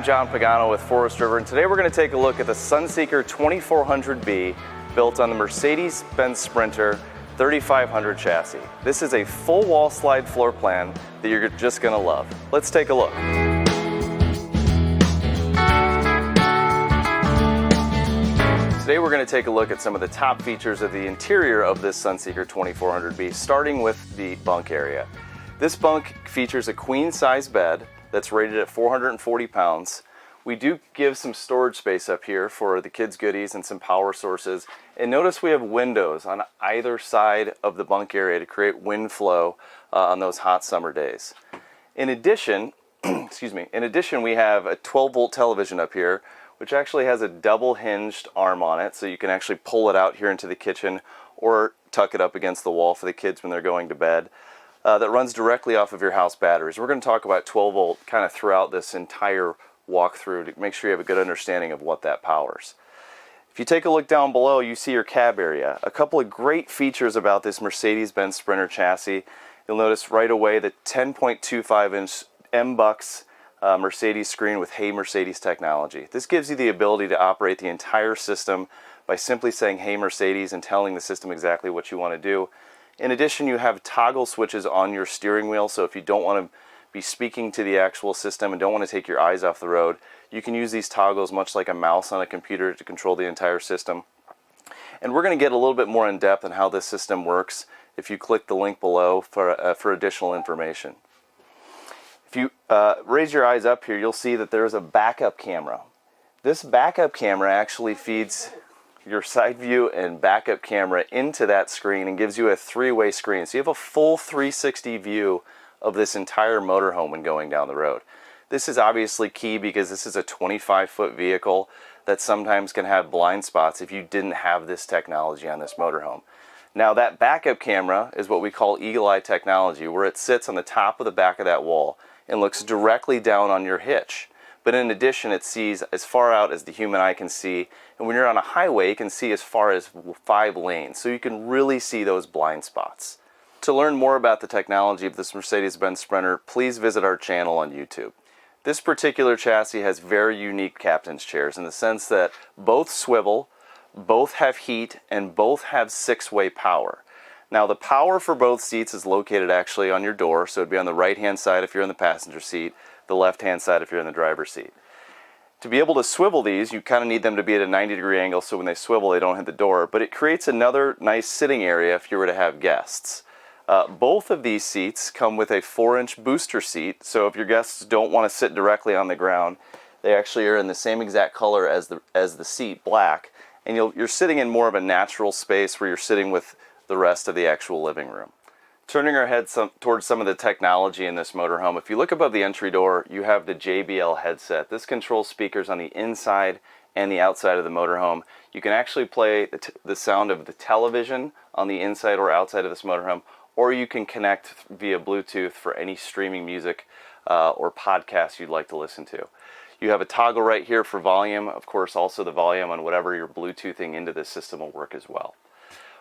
John Pagano with Forest River, and today we're going to take a look at the Sunseeker 2400B built on the Mercedes-Benz Sprinter 3500 chassis. This is a full wall slide floor plan that you're just going to love. Let's take a look. Today we're going to take a look at some of the top features of the interior of this Sunseeker 2400B, starting with the bunk area. This bunk features a queen size bed that's rated at 440 pounds. We do give some storage space up here for the kids' goodies and some power sources. And notice we have windows on either side of the bunk area to create wind flow on those hot summer days. In addition, we have a 12-volt television up here, which actually has a double hinged arm on it, so you can actually pull it out here into the kitchen or tuck it up against the wall for the kids when they're going to bed. That runs directly off of your house batteries. We're going to talk about 12-volt kind of throughout this entire walkthrough to make sure you have a good understanding of what that powers. If you take a look down below, you see your cab area. A couple of great features about this Mercedes-Benz Sprinter chassis. You'll notice right away the 10.25-inch M-Bucks Mercedes screen with Hey Mercedes technology. This gives you the ability to operate the entire system by simply saying Hey Mercedes and telling the system exactly what you want to do. In addition, you have toggle switches on your steering wheel, so if you don't want to be speaking to the actual system and don't want to take your eyes off the road, you can use these toggles much like a mouse on a computer to control the entire system. And we're going to get a little bit more in depth on how this system works if you click the link below for additional information. If you raise your eyes up here, you'll see that there's a backup camera. This backup camera actually feeds your side view and backup camera into that screen and gives you a three-way screen. So you have a full 360 view of this entire motorhome when going down the road. This is obviously key because this is a 25-foot vehicle that sometimes can have blind spots if you didn't have this technology on this motorhome. Now that backup camera is what we call eagle eye technology, where it sits on the top of the back of that wall and looks directly down on your hitch. But in addition, it sees as far out as the human eye can see, and when you're on a highway, you can see as far as 5 lanes, so you can really see those blind spots. To learn more about the technology of this Mercedes-Benz Sprinter, please visit our channel on YouTube. This particular chassis has very unique captain's chairs in the sense that both swivel, both have heat, and both have 6-way power. Now the power for both seats is located actually on your door, so it'd be on the right-hand side if you're in the passenger seat, the left-hand side if you're in the driver's seat. To be able to swivel these, you kind of need them to be at a 90-degree angle so when they swivel they don't hit the door, but it creates another nice sitting area if you were to have guests. Both of these seats come with a 4-inch booster seat, so if your guests don't want to sit directly on the ground, they actually are in the same exact color as the seat, black, and you're sitting in more of a natural space where you're sitting with the rest of the actual living room. Turning our heads towards some of the technology in this motorhome, if you look above the entry door, you have the JBL headset. This controls speakers on the inside and the outside of the motorhome. You can actually play the sound of the television on the inside or outside of this motorhome, or you can connect via Bluetooth for any streaming music or podcasts you'd like to listen to. You have a toggle right here for volume. Of course, also the volume on whatever you're Bluetoothing into this system will work as well.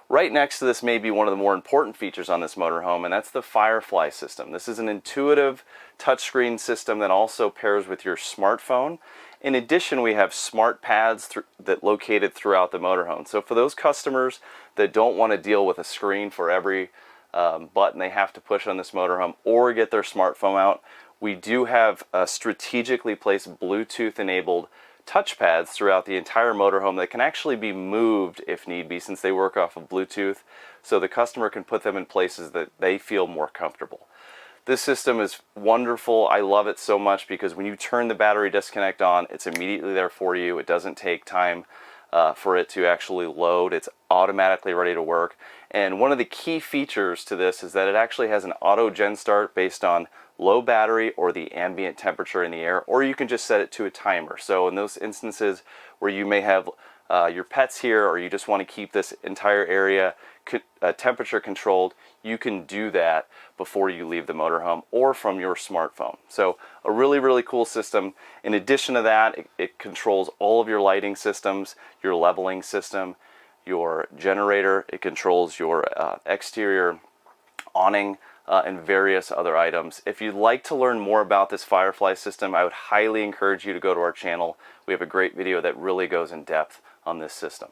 Right next to this may be one of the more important features on this motorhome, and that's the Firefly system. This is an intuitive touchscreen system that also pairs with your smartphone. In addition, we have smart pads that located throughout the motorhome. So for those customers that don't want to deal with a screen for every button they have to push on this motorhome or get their smartphone out, we do have strategically placed Bluetooth-enabled touchpads throughout the entire motorhome that can actually be moved if need be, since they work off of Bluetooth, so the customer can put them in places that they feel more comfortable. This system is wonderful. I love it so much because when you turn the battery disconnect on, it's immediately there for you. It doesn't take time for it to actually load. It's automatically ready to work. And one of the key features to this is that it actually has an auto gen start based on low battery or the ambient temperature in the air, or you can just set it to a timer. So in those instances where you may have your pets here, or you just want to keep this entire area temperature controlled, you can do that before you leave the motorhome or from your smartphone. So a really, really cool system. In addition to that, it controls all of your lighting systems, your leveling system, your generator. It controls your exterior awning and various other items. If you'd like to learn more about this Firefly system, I would highly encourage you to go to our channel. We have a great video that really goes in depth on this system.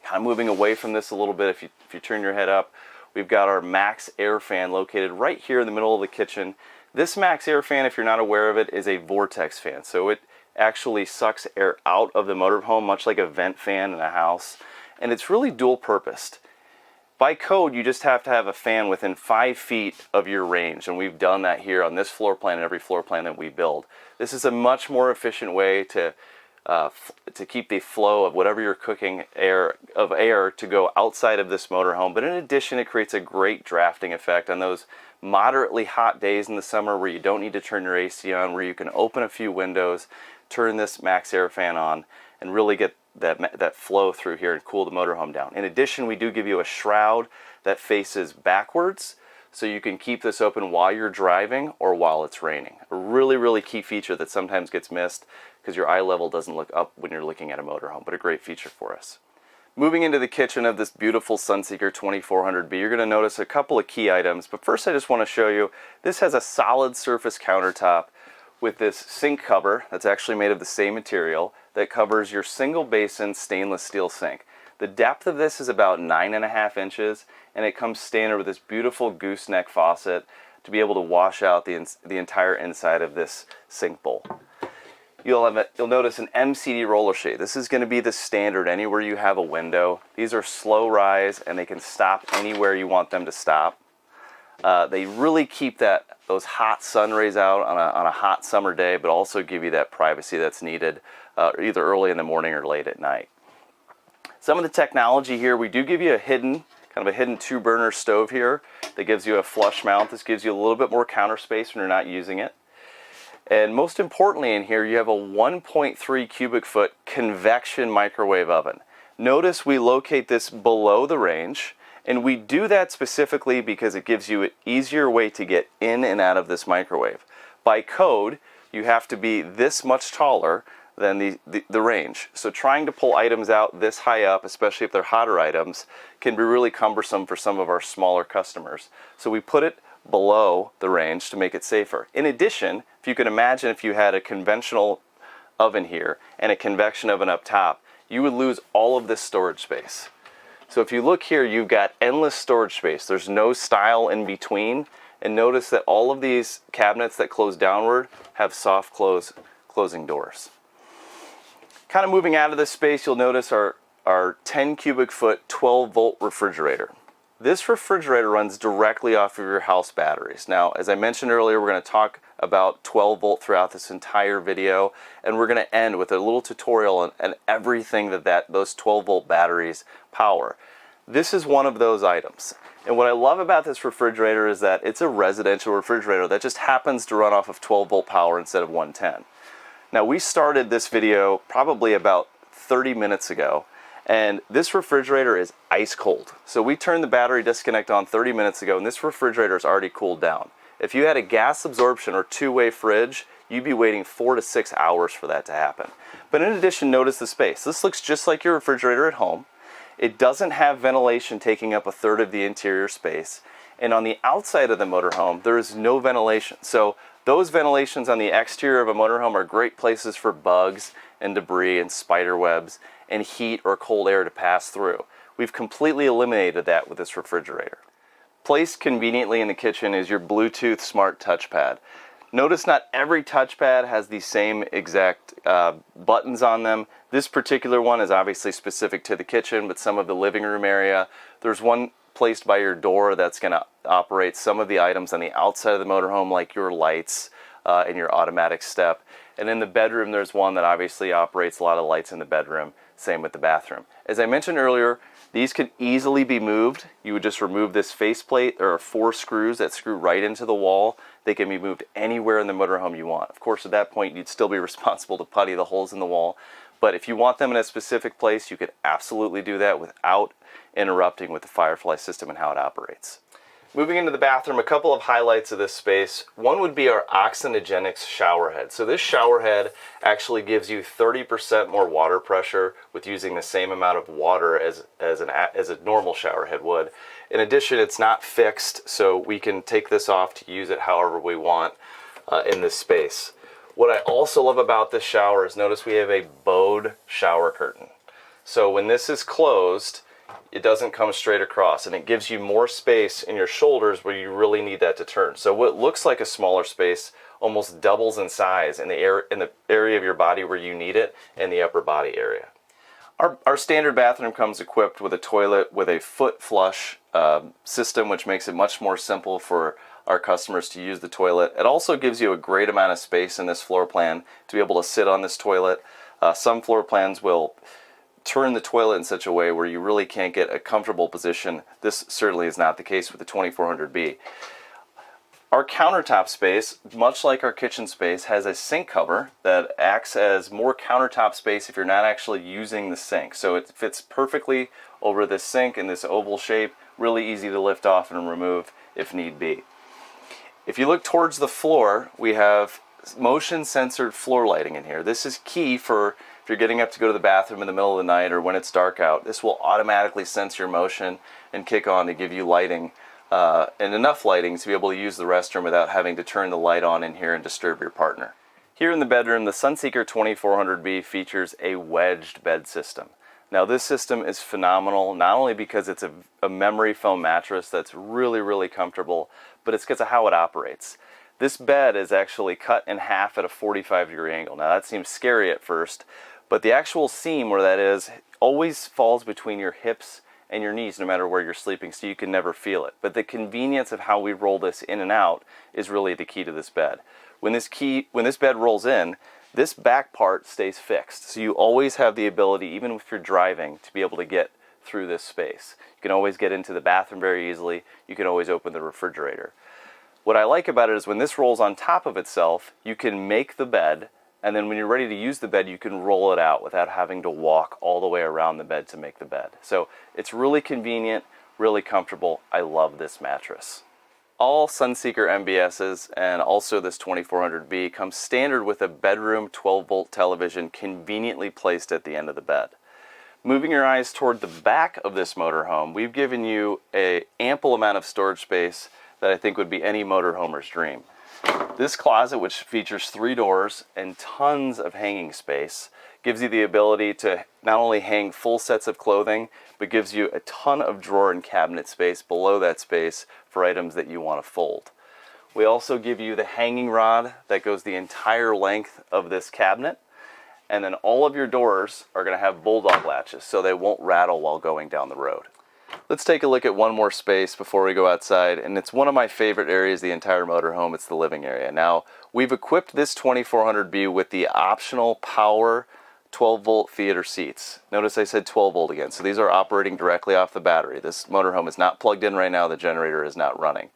Kind of moving away from this a little bit, if you turn your head up, we've got our Max Air fan located right here in the middle of the kitchen. This Max Air fan, if you're not aware of it, is a vortex fan. So it actually sucks air out of the motorhome, much like a vent fan in a house. And it's really dual purposed. By code, you just have to have a fan within 5 feet of your range, and we've done that here on this floor plan and every floor plan that we build. This is a much more efficient way to keep the flow of whatever you're cooking air to go outside of this motorhome. But in addition, it creates a great drafting effect on those moderately hot days in the summer where you don't need to turn your AC on, where you can open a few windows, turn this Max Air fan on, and really get that flow through here and cool the motorhome down. In addition, we do give you a shroud that faces backwards, so you can keep this open while you're driving or while it's raining. A really, really key feature that sometimes gets missed because your eye level doesn't look up when you're looking at a motorhome, but a great feature for us. Moving into the kitchen of this beautiful Sunseeker 2400B, you're going to notice a couple of key items, but first I just want to show you, this has a solid surface countertop with this sink cover that's actually made of the same material that covers your single basin stainless steel sink. The depth of this is about 9.5 inches, and it comes standard with this beautiful gooseneck faucet to be able to wash out the entire inside of this sink bowl. You'll notice an MCD roller shade. This is going to be the standard anywhere you have a window. These are slow rise, and they can stop anywhere you want them to stop. They really keep those hot sun rays out on a hot summer day, but also give you that privacy that's needed either early in the morning or late at night. Some of the technology here, we do give you a hidden 2-burner stove here that gives you a flush mount. This gives you a little bit more counter space when you're not using it. And most importantly in here, you have a 1.3 cubic foot convection microwave oven. Notice we locate this below the range, and we do that specifically because it gives you an easier way to get in and out of this microwave. By code, you have to be this much taller than the range. So trying to pull items out this high up, especially if they're hotter items, can be really cumbersome for some of our smaller customers. So we put it below the range to make it safer. In addition, if you can imagine if you had a conventional oven here and a convection oven up top, you would lose all of this storage space. So if you look here, you've got endless storage space. There's no stile in between. And notice that all of these cabinets that close downward have soft closing doors. Kind of moving out of this space, you'll notice our 10 cubic foot 12 volt refrigerator. This refrigerator runs directly off of your house batteries. Now, as I mentioned earlier, we're going to talk about 12 volt throughout this entire video, and we're going to end with a little tutorial on everything that those 12 volt batteries power. This is one of those items. And what I love about this refrigerator is that it's a residential refrigerator that just happens to run off of 12 volt power instead of 110. Now, we started this video probably about 30 minutes ago, and this refrigerator is ice cold. So we turned the battery disconnect on 30 minutes ago, and this refrigerator is already cooled down. If you had a gas absorption or two-way fridge, you'd be waiting 4 to 6 hours for that to happen. But in addition, notice the space. This looks just like your refrigerator at home. It doesn't have ventilation taking up a third of the interior space. And on the outside of the motorhome, there is no ventilation. So those ventilations on the exterior of a motorhome are great places for bugs and debris and spider webs and heat or cold air to pass through. We've completely eliminated that with this refrigerator. Placed conveniently in the kitchen is your Bluetooth smart touchpad. Notice not every touchpad has the same exact buttons on them. This particular one is obviously specific to the kitchen, but some of the living room area. There's one placed by your door that's going to operate some of the items on the outside of the motorhome, like your lights and your automatic step. And in the bedroom, there's one that obviously operates a lot of lights in the bedroom. Same with the bathroom. As I mentioned earlier, these can easily be moved. You would just remove this faceplate. There are 4 screws that screw right into the wall. They can be moved anywhere in the motorhome you want. Of course, at that point, you'd still be responsible to putty the holes in the wall. But if you want them in a specific place, you could absolutely do that without interrupting with the Firefly system and how it operates. Moving into the bathroom, a couple of highlights of this space. One would be our Oxygenix shower head. So this shower head actually gives you 30% more water pressure with using the same amount of water as a normal shower head would. In addition, it's not fixed, so we can take this off to use it however we want in this space. What I also love about this shower is notice we have a bowed shower curtain. So when this is closed, it doesn't come straight across, and it gives you more space in your shoulders where you really need that to turn. So what looks like a smaller space almost doubles in size in the area of your body where you need it, in the upper body area. Our standard bathroom comes equipped with a toilet with a foot flush system, which makes it much more simple for our customers to use the toilet. It also gives you a great amount of space in this floor plan to be able to sit on this toilet. Some floor plans will turn the toilet in such a way where you really can't get a comfortable position. This certainly is not the case with the 2400B. Our countertop space, much like our kitchen space, has a sink cover that acts as more countertop space if you're not actually using the sink. So it fits perfectly over this sink in this oval shape, really easy to lift off and remove if need be. If you look towards the floor, we have motion censored floor lighting in here. This is key for if you're getting up to go to the bathroom in the middle of the night or when it's dark out. This will automatically sense your motion and kick on to give you lighting and enough lighting to be able to use the restroom without having to turn the light on in here and disturb your partner. Here in the bedroom, the Sunseeker 2400B features a wedged bed system. Now this system is phenomenal, not only because it's a memory foam mattress that's really, really comfortable, but it's because of how it operates. This bed is actually cut in half at a 45-degree angle. Now that seems scary at first, but the actual seam where that is always falls between your hips and your knees no matter where you're sleeping, so you can never feel it. But the convenience of how we roll this in and out is really the key to this bed. When this bed rolls in, this back part stays fixed, so you always have the ability, even if you're driving, to be able to get through this space. You can always get into the bathroom very easily. You can always open the refrigerator. What I like about it is when this rolls on top of itself, you can make the bed, and then when you're ready to use the bed, you can roll it out without having to walk all the way around the bed to make the bed. So it's really convenient, really comfortable. I love this mattress. All Sunseeker MBSs and also this 2400B come standard with a bedroom 12-volt television conveniently placed at the end of the bed. Moving your eyes toward the back of this motorhome, we've given you an ample amount of storage space that I think would be any motorhomer's dream. This closet, which features 3 doors and tons of hanging space, gives you the ability to not only hang full sets of clothing, but gives you a ton of drawer and cabinet space below that space for items that you want to fold. We also give you the hanging rod that goes the entire length of this cabinet, and then all of your doors are going to have bulldog latches so they won't rattle while going down the road. Let's take a look at one more space before we go outside, and it's one of my favorite areas of the entire motorhome. It's the living area. Now, we've equipped this 2400B with the optional power 12-volt theater seats. Notice I said 12-volt again, so these are operating directly off the battery. This motorhome is not plugged in right now. The generator is not running.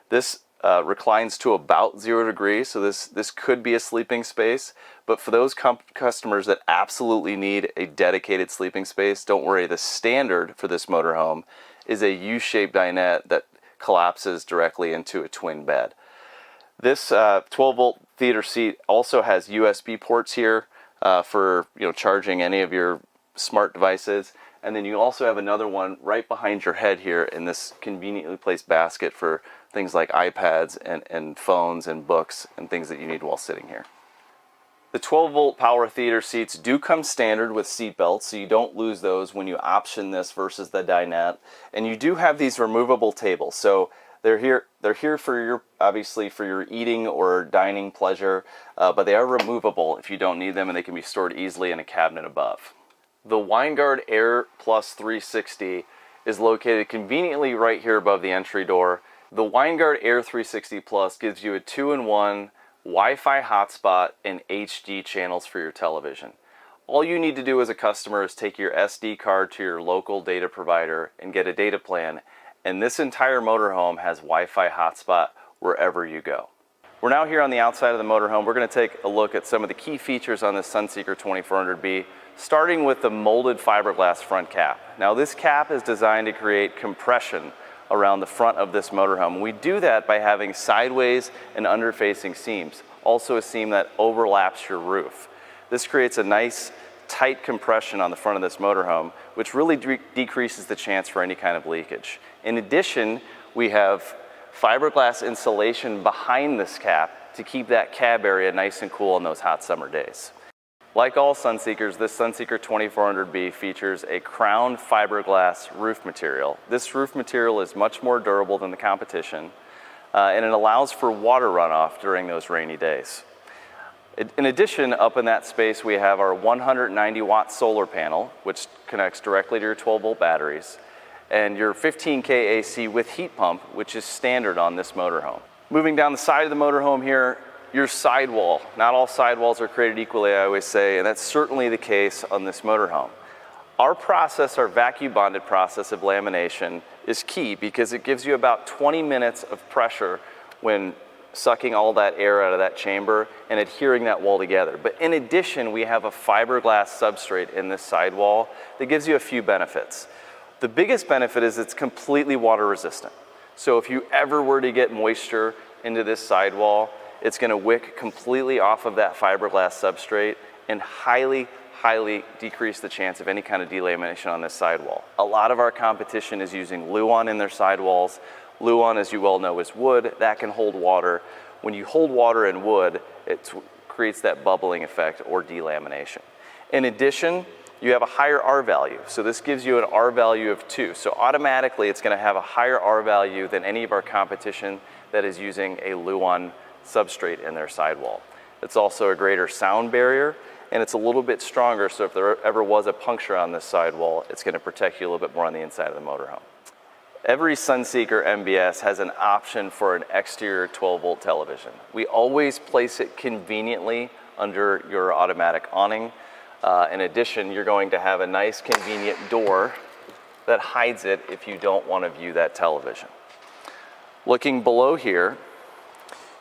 This reclines to about 0 degrees, so this could be a sleeping space, but for those customers that absolutely need a dedicated sleeping space, don't worry. The standard for this motorhome is a U-shaped dinette that collapses directly into a twin bed. This 12-volt theater seat also has USB ports here for charging any of your smart devices, and then you also have another one right behind your head here in this conveniently placed basket for things like iPads and phones and books and things that you need while sitting here. The 12-volt power theater seats do come standard with seat belts, so you don't lose those when you option this versus the dinette. And you do have these removable tables, so they're here for your, obviously, for your eating or dining pleasure, but they are removable if you don't need them, and they can be stored easily in a cabinet above. The WineGuard Air Plus 360 is located conveniently right here above the entry door. The WineGuard Air 360 Plus gives you a 2-in-1 Wi-Fi hotspot and HD channels for your television. All you need to do as a customer is take your SD card to your local data provider and get a data plan, and this entire motorhome has Wi-Fi hotspot wherever you go. We're now here on the outside of the motorhome. We're going to take a look at some of the key features on this Sunseeker 2400B, starting with the molded fiberglass front cap. Now this cap is designed to create compression around the front of this motorhome. We do that by having sideways and underfacing seams, also a seam that overlaps your roof. This creates a nice tight compression on the front of this motorhome, which really decreases the chance for any kind of leakage. In addition, we have fiberglass insulation behind this cap to keep that cab area nice and cool on those hot summer days. Like all Sunseekers, this Sunseeker 2400B features a crown fiberglass roof material. This roof material is much more durable than the competition, and it allows for water runoff during those rainy days. In addition, up in that space, we have our 190-watt solar panel, which connects directly to your 12-volt batteries, and your 15K AC with heat pump, which is standard on this motorhome. Moving down the side of the motorhome here, your sidewall. Not all sidewalls are created equally, I always say, and that's certainly the case on this motorhome. Our process, our vacuum bonded process of lamination, is key because it gives you about 20 minutes of pressure when sucking all that air out of that chamber and adhering that wall together. But in addition, we have a fiberglass substrate in this sidewall that gives you a few benefits. The biggest benefit is it's completely water resistant. So if you ever were to get moisture into this sidewall, it's going to wick completely off of that fiberglass substrate and highly decrease the chance of any kind of delamination on this sidewall. A lot of our competition is using Luan in their sidewalls. Luan, as you well know, is wood. That can hold water. When you hold water in wood, it creates that bubbling effect or delamination. In addition, you have a higher R value. So this gives you an R value of 2. So automatically, it's going to have a higher R value than any of our competition that is using a Luan substrate in their sidewall. It's also a greater sound barrier, and it's a little bit stronger, so if there ever was a puncture on this sidewall, it's going to protect you a little bit more on the inside of the motorhome. Every Sunseeker MBS has an option for an exterior 12-volt television. We always place it conveniently under your automatic awning. In addition, you're going to have a nice convenient door that hides it if you don't want to view that television. Looking below here,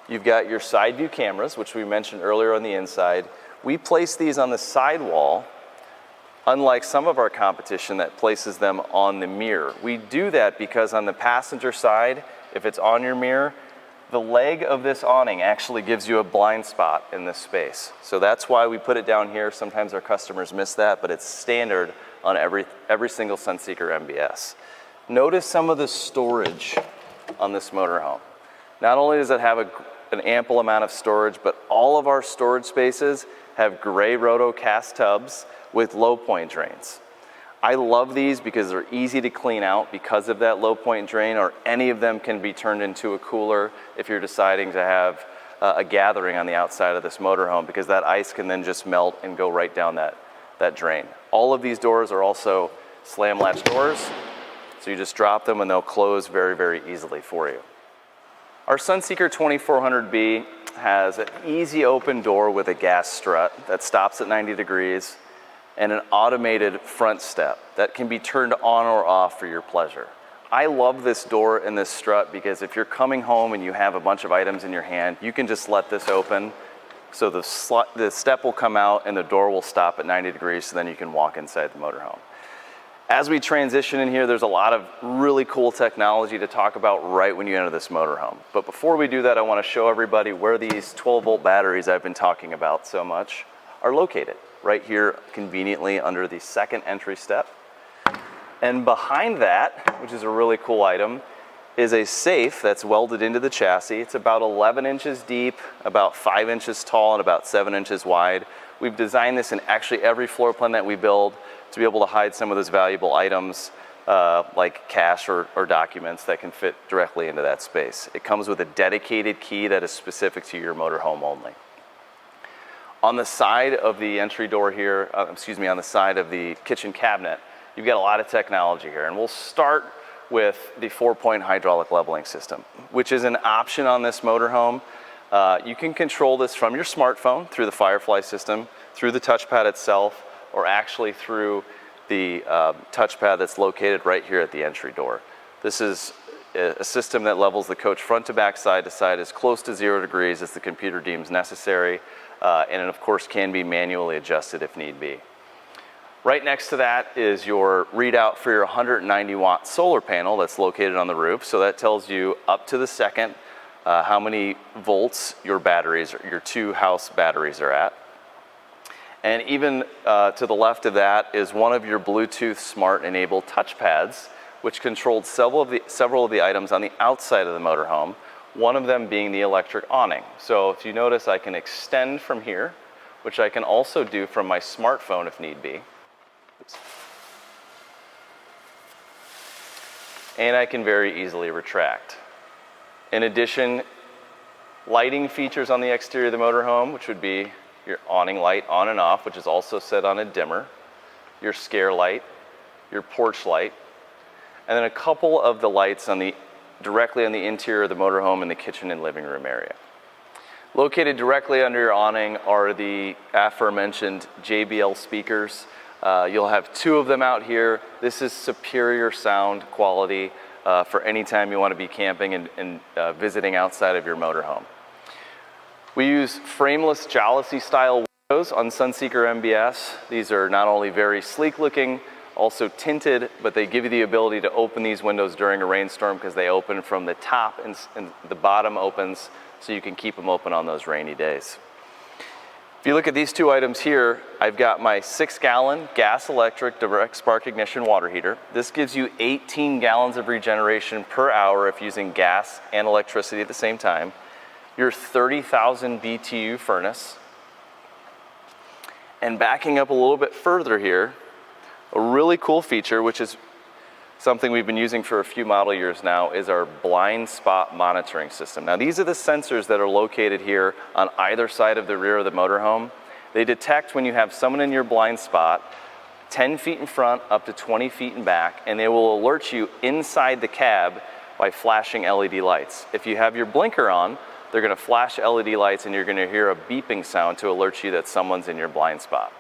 you've got your side view cameras, which we mentioned earlier on the inside. We place these on the sidewall, unlike some of our competition that places them on the mirror. We do that because on the passenger side, if it's on your mirror, the leg of this awning actually gives you a blind spot in this space. So that's why we put it down here. Sometimes our customers miss that, but it's standard on every single Sunseeker MBS. Notice some of the storage on this motorhome. Not only does it have an ample amount of storage, but all of our storage spaces have gray roto cast tubs with low point drains. I love these because they're easy to clean out because of that low point drain, or any of them can be turned into a cooler if you're deciding to have a gathering on the outside of this motorhome, because that ice can then just melt and go right down that drain. All of these doors are also slam latch doors, so you just drop them and they'll close very easily for you. Our Sunseeker 2400B has an easy open door with a gas strut that stops at 90 degrees and an automated front step that can be turned on or off for your pleasure. I love this door and this strut because if you're coming home and you have a bunch of items in your hand, you can just let this open, so the step will come out and the door will stop at 90 degrees, so then you can walk inside the motorhome. As we transition in here, there's a lot of really cool technology to talk about right when you enter this motorhome. But before we do that, I want to show everybody where these 12-volt batteries I've been talking about so much are located. Right here, conveniently under the second entry step. And behind that, which is a really cool item, is a safe that's welded into the chassis. It's about 11 inches deep, about 5 inches tall, and about 7 inches wide. We've designed this in actually every floor plan that we build to be able to hide some of those valuable items like cash or documents that can fit directly into that space. It comes with a dedicated key that is specific to your motorhome only. On the side of the entry door here, on the side of the kitchen cabinet, you've got a lot of technology here. And we'll start with the 4-point hydraulic leveling system, which is an option on this motorhome. You can control this from your smartphone through the Firefly system, through the touchpad itself, or actually through the touchpad that's located right here at the entry door. This is a system that levels the coach front to back, side to side, as close to 0 degrees as the computer deems necessary, and it of course can be manually adjusted if need be. Right next to that is your readout for your 190 watt solar panel that's located on the roof. So that tells you up to the second how many volts your batteries, your 2 house batteries are at. And even to the left of that is one of your Bluetooth smart enabled touchpads, which controlled several of the items on the outside of the motorhome, one of them being the electric awning. So if you notice, I can extend from here, which I can also do from my smartphone if need be. And I can very easily retract. In addition, lighting features on the exterior of the motorhome, which would be your awning light on and off, which is also set on a dimmer, your scare light, your porch light, and then a couple of the lights directly on the interior of the motorhome in the kitchen and living room area. Located directly under your awning are the aforementioned JBL speakers. You'll have 2 of them out here. This is superior sound quality for any time you want to be camping and visiting outside of your motorhome. We use frameless jalousie style windows on Sunseeker MBS. These are not only very sleek looking, also tinted, but they give you the ability to open these windows during a rainstorm because they open from the top and the bottom opens, so you can keep them open on those rainy days. If you look at these 2 items here, I've got my 6-gallon gas electric direct spark ignition water heater. This gives you 18 gallons of regeneration per hour if using gas and electricity at the same time. Your 30,000 BTU furnace. And backing up a little bit further here, a really cool feature, which is something we've been using for a few model years now, is our blind spot monitoring system. Now these are the sensors that are located here on either side of the rear of the motorhome. They detect when you have someone in your blind spot, 10 feet in front up to 20 feet in back, and they will alert you inside the cab by flashing LED lights. If you have your blinker on, they're going to flash LED lights and you're going to hear a beeping sound to alert you that someone's in your blind spot.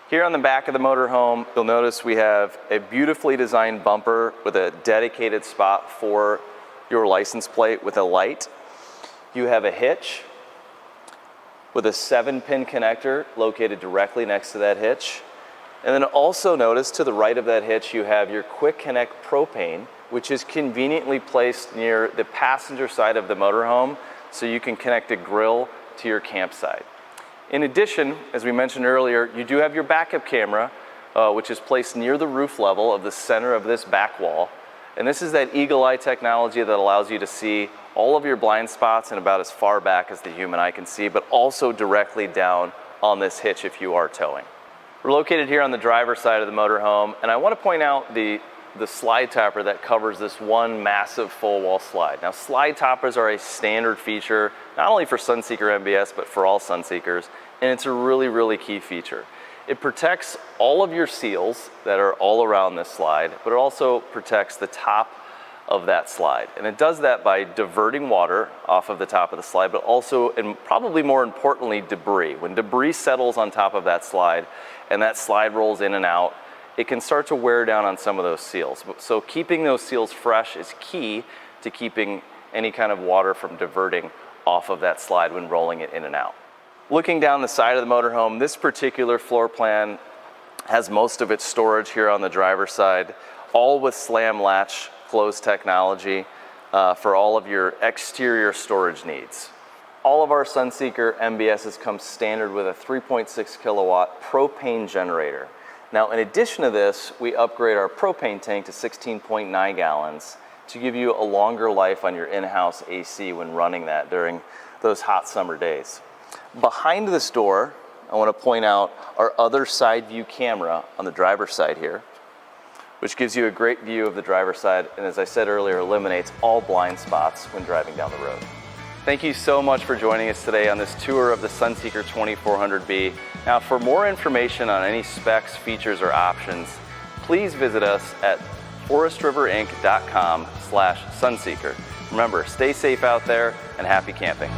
Here on the back of the motorhome, you'll notice we have a beautifully designed bumper with a dedicated spot for your license plate with a light. You have a hitch with a 7-pin connector located directly next to that hitch. And then also notice to the right of that hitch, you have your Quick Connect propane, which is conveniently placed near the passenger side of the motorhome, so you can connect a grill to your campsite. In addition, as we mentioned earlier, you do have your backup camera, which is placed near the roof level of the center of this back wall. And this is that eagle eye technology that allows you to see all of your blind spots and about as far back as the human eye can see, but also directly down on this hitch if you are towing. We're located here on the driver's side of the motorhome, and I want to point out the slide topper that covers this one massive full wall slide. Now, slide toppers are a standard feature, not only for Sunseeker MBS, but for all Sunseekers, and it's a really, really key feature. It protects all of your seals that are all around this slide, but it also protects the top of that slide. And it does that by diverting water off of the top of the slide, but also, and probably more importantly, debris. When debris settles on top of that slide and that slide rolls in and out, it can start to wear down on some of those seals. So keeping those seals fresh is key to keeping any kind of water from diverting off of that slide when rolling it in and out. Looking down the side of the motorhome, this particular floor plan has most of its storage here on the driver's side, all with slam latch close technology for all of your exterior storage needs. All of our Sunseeker MBSs come standard with a 3.6 kilowatt propane generator. Now, in addition to this, we upgrade our propane tank to 16.9 gallons to give you a longer life on your in-house AC when running that during those hot summer days. Behind this door, I want to point out our other side view camera on the driver's side here, which gives you a great view of the driver's side, and as I said earlier, eliminates all blind spots when driving down the road. Thank you so much for joining us today on this tour of the Sunseeker 2400B. Now, for more information on any specs, features, or options, please visit us at forestriverinc.com/Sunseeker. Remember, stay safe out there and happy camping.